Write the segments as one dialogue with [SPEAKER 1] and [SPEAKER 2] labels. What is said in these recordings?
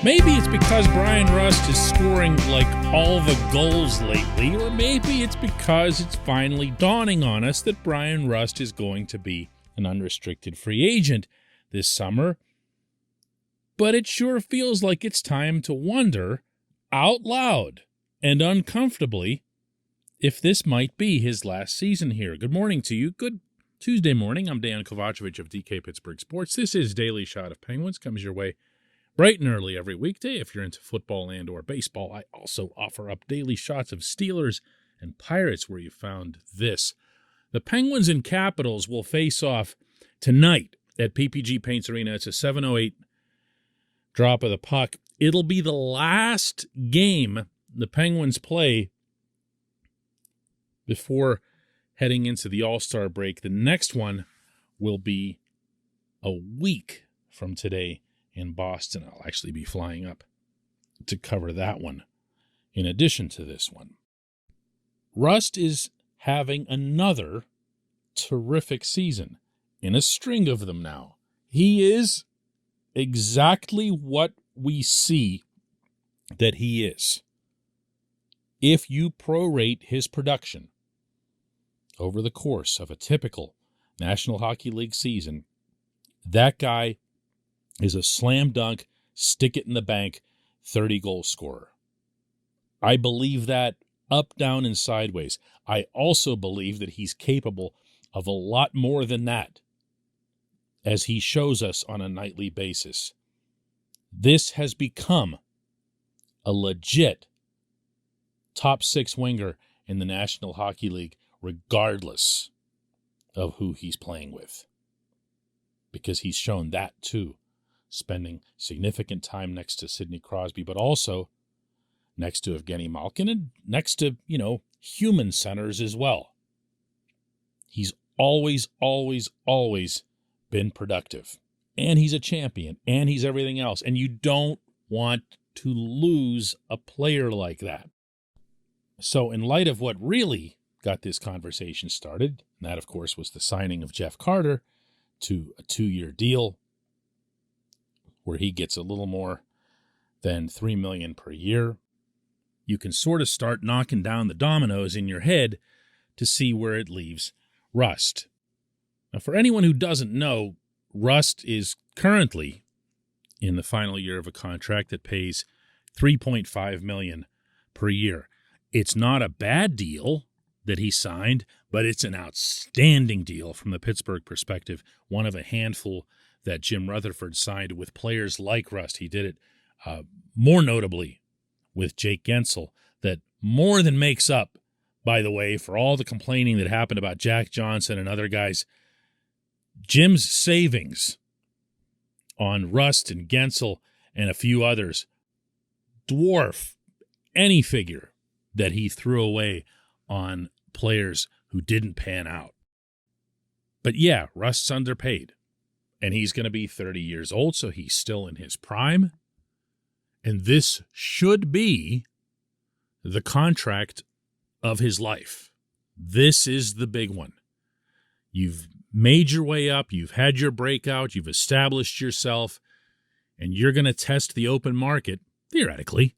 [SPEAKER 1] Maybe it's because Brian Rust is scoring like all the goals lately, or maybe it's because it's finally dawning on us that Brian Rust is going to be an unrestricted free agent this summer. But it sure feels like it's time to wonder out loud and uncomfortably if this might be his last season here. Good morning to you. Good Tuesday morning. I'm Dejan Kovacevic of DK Pittsburgh Sports. This is Daily Shot of Penguins. Comes your way bright and early every weekday. If you're into football and or baseball, I also offer up daily shots of Steelers and Pirates where you found this. The Penguins and Capitals will face off tonight at PPG Paints Arena. It's a 7:08 drop of the puck. It'll be the last game the Penguins play before heading into the All-Star break. The next one will be a week from today in Boston. I'll actually be flying up to cover that one in addition to this one. Rust is having another terrific season in a string of them now. He is exactly what we see that he is. If you prorate his production over the course of a typical National Hockey League season, that guy is a slam dunk, stick it in the bank, 30-goal scorer. I believe that up, down, and sideways. I also believe that he's capable of a lot more than that, as he shows us on a nightly basis. This has become a legit top six winger in the National Hockey League, regardless of who he's playing with, because he's shown that too. Spending significant time next to Sidney Crosby, but also next to Evgeny Malkin and next to, human centers as well. He's always been productive. And he's a champion. And he's everything else. And you don't want to lose a player like that. So in light of what really got this conversation started, and that, of course, was the signing of Jeff Carter to a 2-year deal, where he gets a little more than $3 million per year, you can sort of start knocking down the dominoes in your head to see where it leaves Rust. Now, for anyone who doesn't know, Rust is currently in the final year of a contract that pays $3.5 million per year. It's not a bad deal that he signed, but it's an outstanding deal from the Pittsburgh perspective, one of a handful that Jim Rutherford signed with players like Rust. He did it more notably with Jake Gensel, that more than makes up, by the way, for all the complaining that happened about Jack Johnson and other guys. Jim's savings on Rust and Gensel and a few others dwarf any figure that he threw away on players who didn't pan out. But yeah, Rust's underpaid. And he's going to be 30 years old, so he's still in his prime. And this should be the contract of his life. This is the big one. You've made your way up, you've had your breakout, you've established yourself, and you're going to test the open market, theoretically,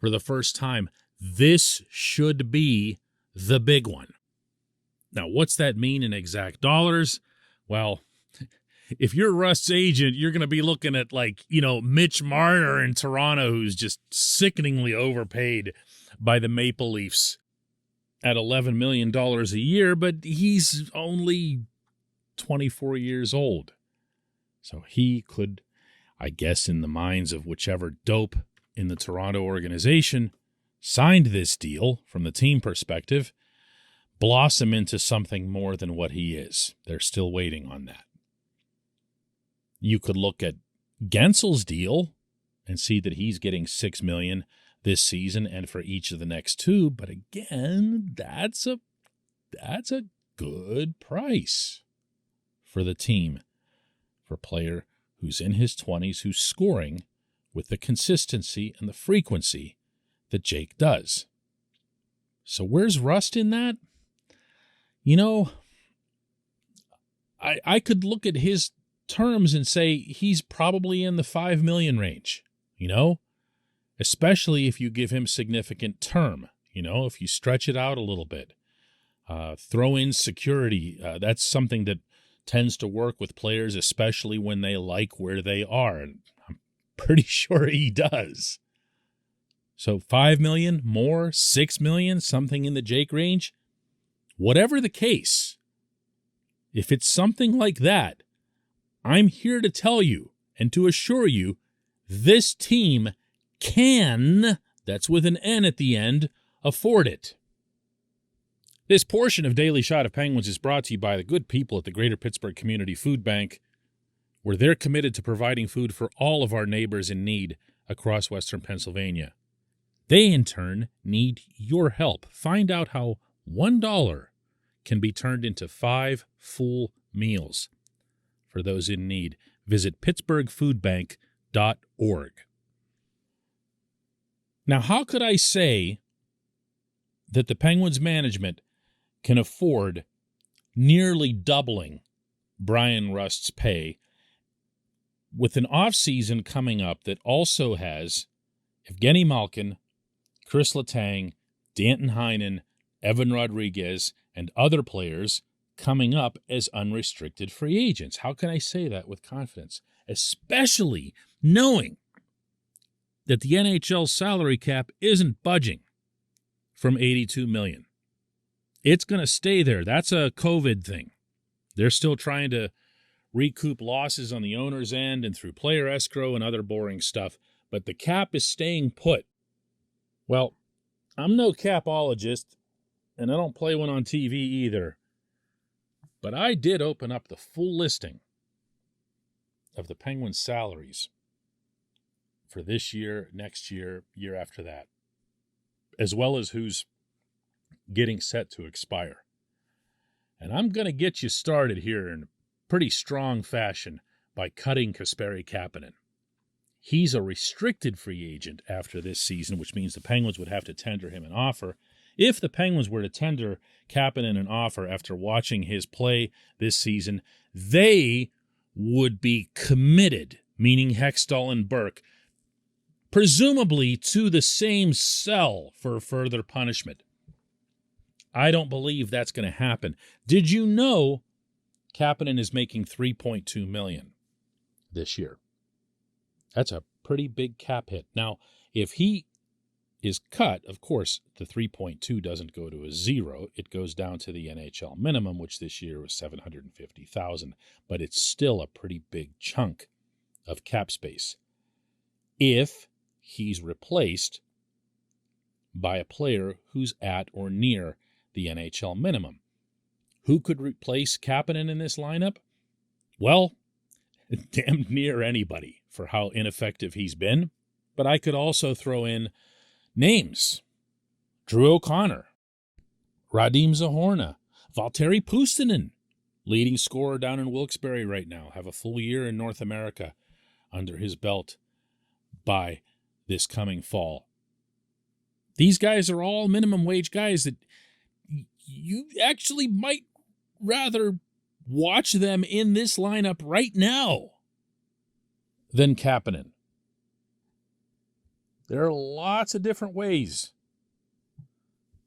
[SPEAKER 1] for the first time. This should be the big one. Now, what's that mean in exact dollars? Well, if you're Rust's agent, you're going to be looking at Mitch Marner in Toronto, who's just sickeningly overpaid by the Maple Leafs at $11 million a year, but he's only 24 years old. So he could, I guess, in the minds of whichever dope in the Toronto organization signed this deal from the team perspective, blossom into something more than what he is. They're still waiting on that. You could look at Gensel's deal and see that he's getting $6 million this season and for each of the next two. But again, that's a good price for the team, for a player who's in his 20s, who's scoring with the consistency and the frequency that Jake does. So where's Rust in that? I could look at his terms and say he's probably in the $5 million range. especially if you give him significant term, if you stretch it out a little bit. Throw in security. That's something that tends to work with players, especially when they like where they are. And I'm pretty sure he does. So $5 million, more, $6 million, something in the Jake range. Whatever the case, if it's something like that, I'm here to tell you and to assure you this team can, that's with an N at the end, afford it. This portion of Daily Shot of Penguins is brought to you by the good people at the Greater Pittsburgh Community Food Bank, where they're committed to providing food for all of our neighbors in need across Western Pennsylvania. They, in turn, need your help. Find out how $1 can be turned into 5 full meals for those in need. Visit pittsburghfoodbank.org. Now, how could I say that the Penguins management can afford nearly doubling Brian Rust's pay with an offseason coming up that also has Evgeny Malkin, Chris Letang, Danton Heinen, Evan Rodriguez, and other players coming up as unrestricted free agents? How can I say that with confidence? Especially knowing that the NHL salary cap isn't budging from $82 million. It's going to stay there. That's a COVID thing. They're still trying to recoup losses on the owner's end and through player escrow and other boring stuff, but the cap is staying put. Well, I'm no capologist, and I don't play one on TV either, but I did open up the full listing of the Penguins' salaries for this year, next year, year after that, as well as who's getting set to expire. And I'm going to get you started here in pretty strong fashion by cutting Kasperi Kapanen. He's a restricted free agent after this season, which means the Penguins would have to tender him an offer. If the Penguins were to tender Kapanen an offer after watching his play this season, they would be committed, meaning Hextall and Burke, presumably to the same cell for further punishment. I don't believe that's going to happen. Did you know Kapanen is making $3.2 million this year? That's a pretty big cap hit. Now, if he is cut, of course, the 3.2 doesn't go to a zero. It goes down to the NHL minimum, which this year was $750,000, but it's still a pretty big chunk of cap space if he's replaced by a player who's at or near the NHL minimum. Who could replace Kapanen in this lineup? Well, damn near anybody for how ineffective he's been. But I could also throw in names. Drew O'Connor, Radim Zahorna, Valtteri Puustinen, leading scorer down in Wilkes-Barre right now, have a full year in North America under his belt by this coming fall. These guys are all minimum wage guys that you actually might rather watch them in this lineup right now than Kapanen. There are lots of different ways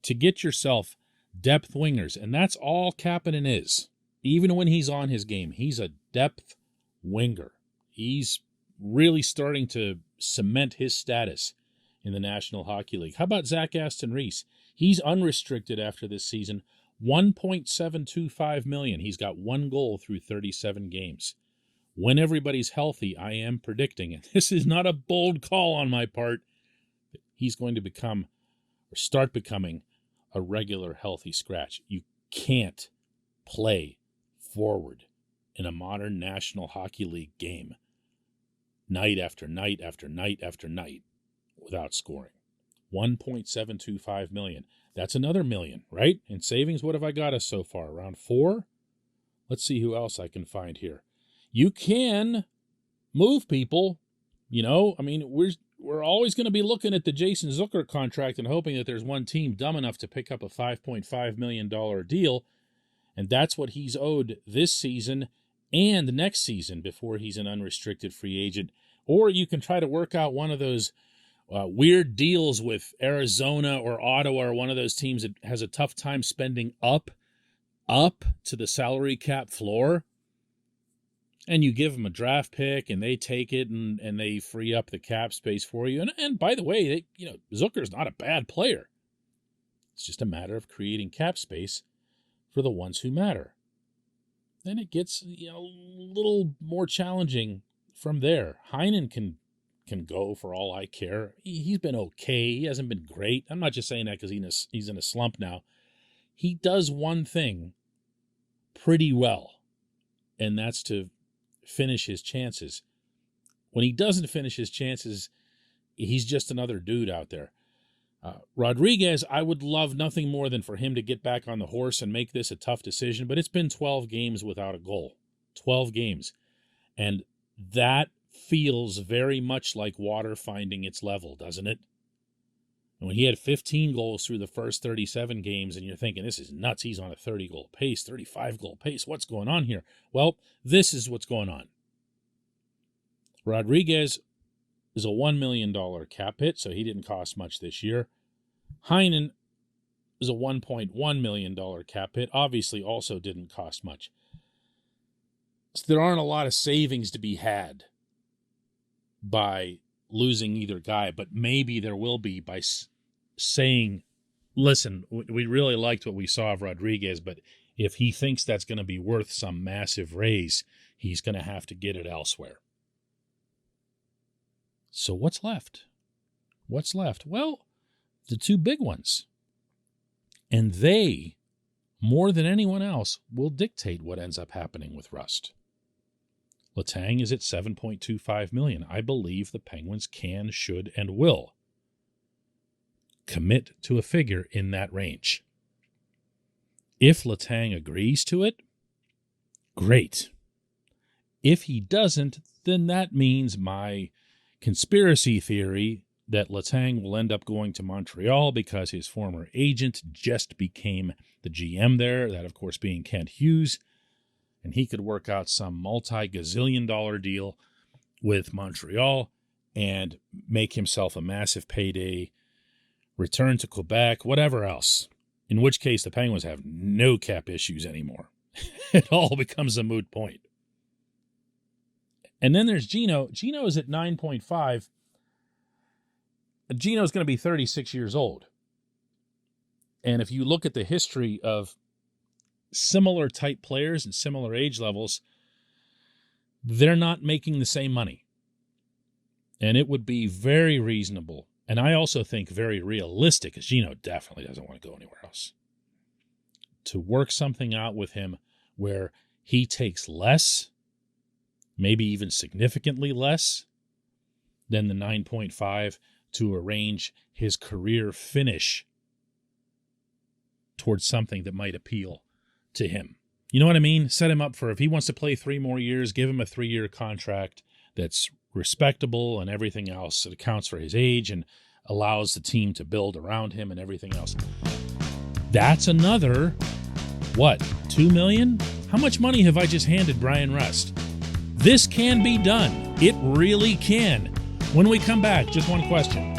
[SPEAKER 1] to get yourself depth wingers, and that's all Kapanen is. Even when he's on his game, he's a depth winger. He's really starting to cement his status in the National Hockey League. How about Zac Aston Reese? He's unrestricted after this season, $1.725 million. He's got 1 goal through 37 games. When everybody's healthy, I am predicting, and this is not a bold call on my part, he's going to become or start becoming a regular healthy scratch. You can't play forward in a modern National Hockey League game night after night after night after night without scoring. $1.725 million. That's another million, right? In savings, what have I got us so far? Around 4? Let's see who else I can find here. You can move people. We're always going to be looking at the Jason Zucker contract and hoping that there's one team dumb enough to pick up a $5.5 million deal, and that's what he's owed this season and next season before he's an unrestricted free agent. Or you can try to work out one of those weird deals with Arizona or Ottawa or one of those teams that has a tough time spending up to the salary cap floor. And you give them a draft pick and they take it and they free up the cap space for you. And by the way, Zucker's not a bad player. It's just a matter of creating cap space for the ones who matter. Then it gets a little more challenging from there. Heinen can go for all I care. He's been okay. He hasn't been great. I'm not just saying that because he's in a slump now. He does one thing pretty well, and that's to finish his chances. When he doesn't finish his chances, he's just another dude out there. Rodriguez, I would love nothing more than for him to get back on the horse and make this a tough decision, but it's been 12 games without a goal. 12 games. And that feels very much like water finding its level, doesn't it? And when he had 15 goals through the first 37 games, and you're thinking, this is nuts, he's on a 30-goal pace, 35-goal pace, what's going on here? Well, this is what's going on. Rodriguez is a $1 million cap hit, so he didn't cost much this year. Heinen is a $1.1 million cap hit, obviously also didn't cost much. So there aren't a lot of savings to be had by losing either guy, but maybe there will be by saying, listen, we really liked what we saw of Rodriguez, but if he thinks that's going to be worth some massive raise, he's going to have to get it elsewhere. So what's left? What's left? Well, the two big ones. And they, more than anyone else, will dictate what ends up happening with Rust. Letang is at $7.25 million. I believe the Penguins can, should, and will commit to a figure in that range. If Letang agrees to it, great. If he doesn't, then that means my conspiracy theory that Letang will end up going to Montreal because his former agent just became the GM there, that of course being Kent Hughes, and he could work out some multi-gazillion-dollar deal with Montreal and make himself a massive payday, return to Quebec, whatever else, in which case the Penguins have no cap issues anymore. It all becomes a moot point. And then there's Gino. Gino is at 9.5. Gino's going to be 36 years old. And if you look at the history of similar type players and similar age levels, they're not making the same money. And it would be very reasonable, and I also think very realistic, because Gino definitely doesn't want to go anywhere else, to work something out with him where he takes less, maybe even significantly less, than the 9.5 to arrange his career finish towards something that might appeal to him. You know what I mean? Set him up for, if he wants to play 3 more years, give him a 3-year contract that's respectable and everything else that accounts for his age and allows the team to build around him and everything else. That's another, $2 million? How much money have I just handed Brian Rust? This can be done. It really can. When we come back, just one question.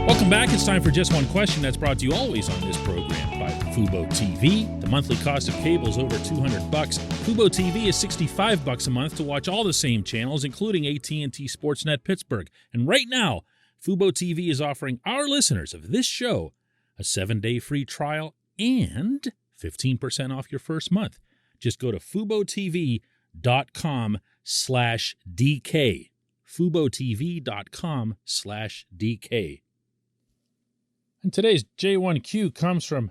[SPEAKER 1] Welcome back. It's time for Just One Question. That's brought to you always on this program by Fubo TV. The monthly cost of cable is over $200. Fubo TV is $65 a month to watch all the same channels, including AT&T Sportsnet Pittsburgh. And right now, Fubo TV is offering our listeners of this show a 7-day free trial and 15% off your first month. Just go to FuboTV.com/DK. FuboTV.com/DK. And today's J1Q comes from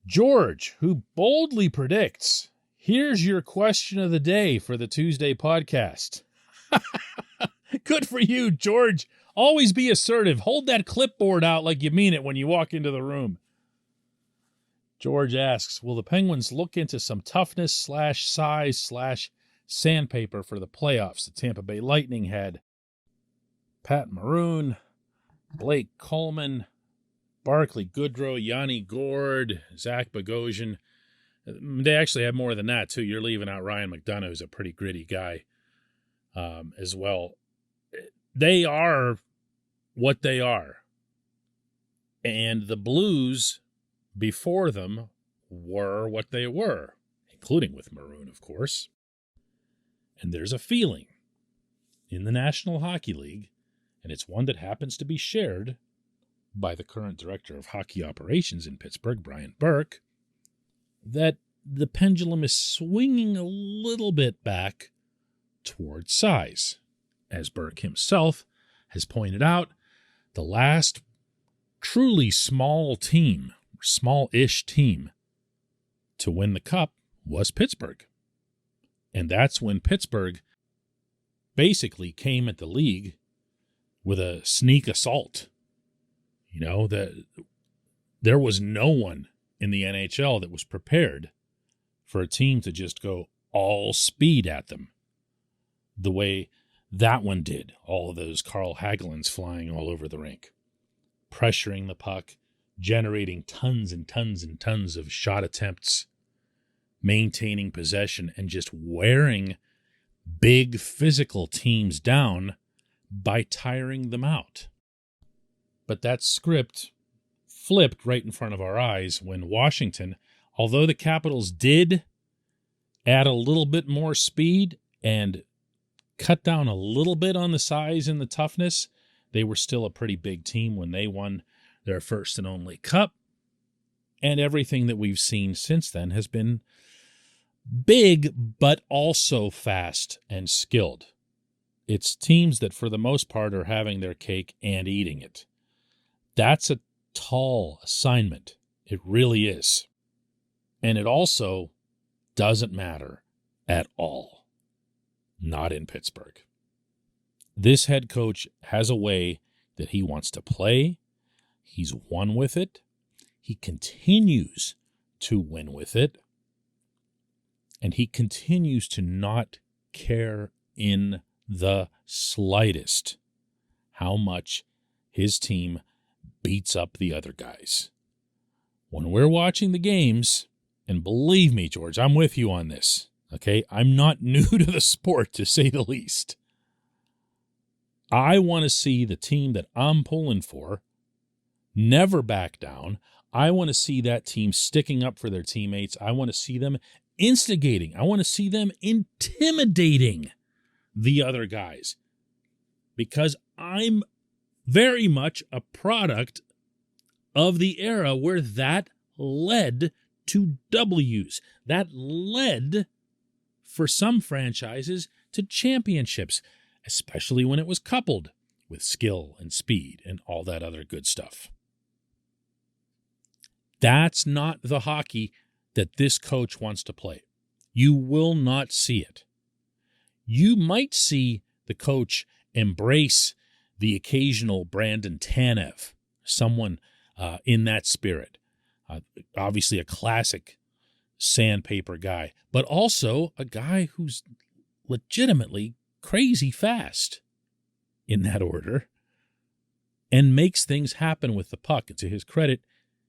[SPEAKER 1] George, who boldly predicts, here's your question of the day for the Tuesday podcast. Good for you, George. Always be assertive. Hold that clipboard out like you mean it when you walk into the room. George asks, will the Penguins look into some toughness/size/ sandpaper for the playoffs. The Tampa Bay Lightning had Pat Maroon, Blake Coleman, Barclay Goodrow, Yanni Gourde, Zach Bogosian. They actually had more than that, too. You're leaving out Ryan McDonough, who's a pretty gritty guy as well. They are what they are. And the Blues before them were what they were, including with Maroon, of course. And there's a feeling in the National Hockey League, and it's one that happens to be shared by the current director of hockey operations in Pittsburgh, Brian Burke, that the pendulum is swinging a little bit back toward size. As Burke himself has pointed out, the last truly small team, small-ish team, to win the Cup was Pittsburgh. And that's when Pittsburgh basically came at the league with a sneak assault. You know, there was no one in the NHL that was prepared for a team to just go all speed at them the way that one did. All of those Carl Hagelins flying all over the rink, pressuring the puck, generating tons and tons and tons of shot attempts, maintaining possession, and just wearing big physical teams down by tiring them out. But that script flipped right in front of our eyes when Washington, although the Capitals did add a little bit more speed and cut down a little bit on the size and the toughness, they were still a pretty big team when they won their first and only Cup. And everything that we've seen since then has been big, but also fast and skilled. It's teams that, for the most part, are having their cake and eating it. That's a tall assignment. It really is. And it also doesn't matter at all. Not in Pittsburgh. This head coach has a way that he wants to play. He's won with it. He continues to win with it. And he continues to not care in the slightest how much his team beats up the other guys. When we're watching the games, and believe me, George, I'm with you on this, okay? I'm not new to the sport, to say the least. I want to see the team that I'm pulling for never back down. I want to see that team sticking up for their teammates. I want to see them instigating. I want to see them intimidating the other guys, because I'm very much a product of the era where that led to W's. That led, for some franchises, to championships, especially when it was coupled with skill and speed and all that other good stuff. That's not the hockey that this coach wants to play. You will not see it. You might see the coach embrace the occasional Brandon Tanev, someone in that spirit. Obviously a classic sandpaper guy, but also a guy who's legitimately crazy fast in that order and makes things happen with the puck. And to his credit,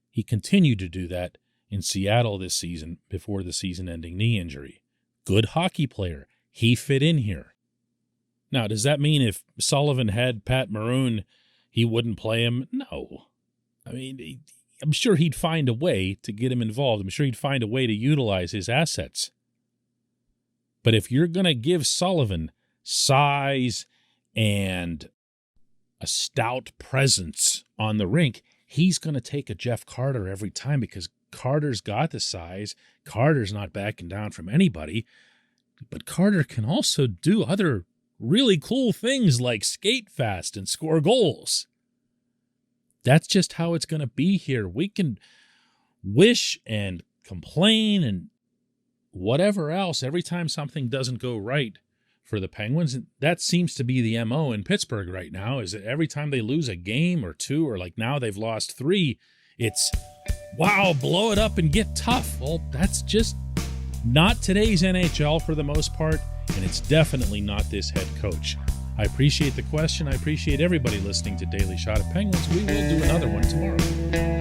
[SPEAKER 1] he continued to do that in Seattle this season before the season-ending knee injury. Good hockey player. He fit in here. Now, does that mean if Sullivan had Pat Maroon, he wouldn't play him? No. I mean, I'm sure he'd find a way to get him involved. I'm sure he'd find a way to utilize his assets. But if you're going to give Sullivan size and a stout presence on the rink, he's going to take a Jeff Carter every time, because Carter's got the size. Carter's not backing down from anybody. But Carter can also do other really cool things like skate fast and score goals. That's just how it's going to be here. We can wish and complain and whatever else every time something doesn't go right for the Penguins. And that seems to be the MO in Pittsburgh right now, is that every time they lose a game or two, or like now they've lost 3, it's, wow, blow it up and get tough. Well, that's just not today's NHL for the most part. and it's definitely not this head coach. I appreciate the question. I appreciate everybody listening to Daily Shot of Penguins. We will do another one tomorrow.